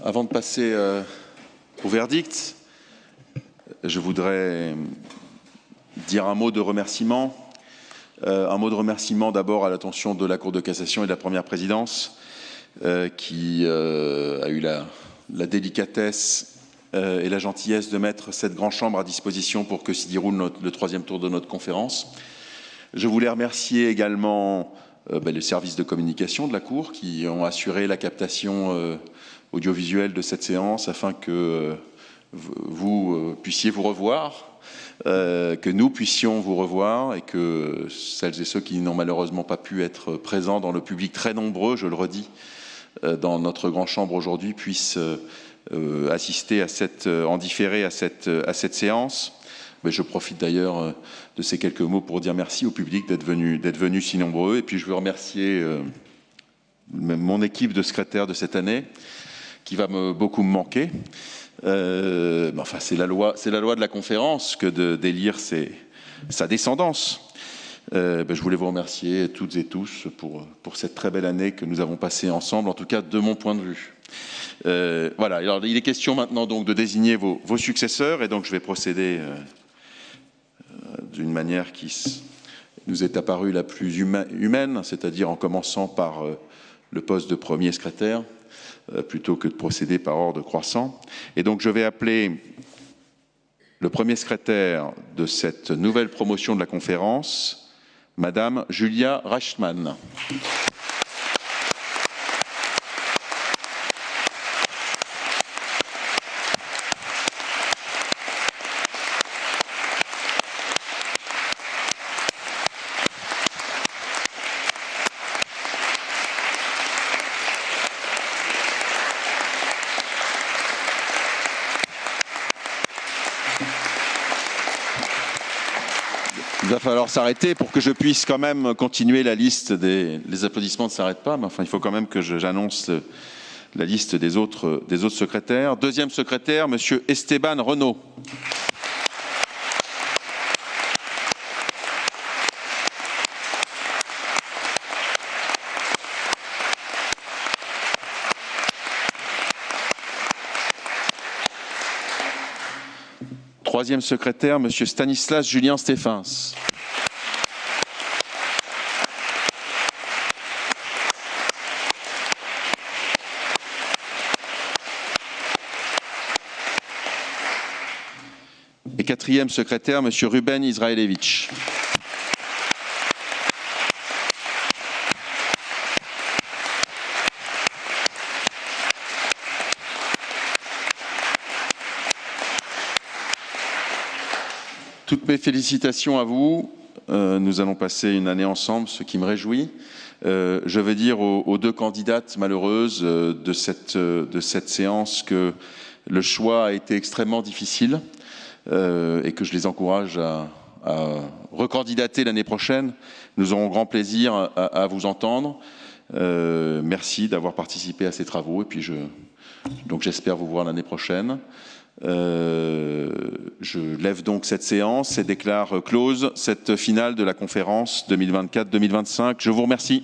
Avant de passer au verdict, je voudrais dire un mot de remerciement. Un mot de remerciement d'abord à l'attention de la Cour de cassation et de la Première présidence qui a eu la délicatesse et la gentillesse de mettre cette grande chambre à disposition pour que s'y déroule le troisième tour de notre conférence. Je voulais remercier également les services de communication de la Cour qui ont assuré la captation audiovisuelle de cette séance afin que vous puissiez vous revoir, que nous puissions vous revoir et que celles et ceux qui n'ont malheureusement pas pu être présents dans le public très nombreux, je le redis, dans notre grande chambre aujourd'hui puissent assister en différé à cette séance. Mais je profite d'ailleurs de ces quelques mots pour dire merci au public d'être venu si nombreux. Et puis je veux remercier mon équipe de secrétaires de cette année qui va beaucoup me manquer. Enfin, c'est la loi de la conférence que d'élire sa descendance. Je voulais vous remercier toutes et tous pour cette très belle année que nous avons passée ensemble, en tout cas de mon point de vue. Voilà, alors il est question maintenant donc de désigner vos successeurs et donc je vais procéder d'une manière qui nous est apparue la plus humaine, c'est-à-dire en commençant par le poste de premier secrétaire, plutôt que de procéder par ordre croissant. Et donc je vais appeler le premier secrétaire de cette nouvelle promotion de la conférence, Madame Julia Reichmann. Il va falloir s'arrêter pour que je puisse quand même continuer la liste les applaudissements ne s'arrêtent pas, mais enfin il faut quand même que j'annonce la liste des autres secrétaires. Deuxième secrétaire, Monsieur Esteban Renaud. Troisième secrétaire, Monsieur Stanislas Julien Stéphens. Et quatrième secrétaire, Monsieur Ruben Israelevich. Toutes mes félicitations à vous. Nous allons passer une année ensemble, ce qui me réjouit. Je veux dire aux deux candidates malheureuses de cette séance que le choix a été extrêmement difficile et que je les encourage à recandidater l'année prochaine. Nous aurons grand plaisir à vous entendre. Merci d'avoir participé à ces travaux et puis donc j'espère vous voir l'année prochaine. Je lève donc cette séance et déclare close cette finale de la conférence 2024-2025. Je vous remercie.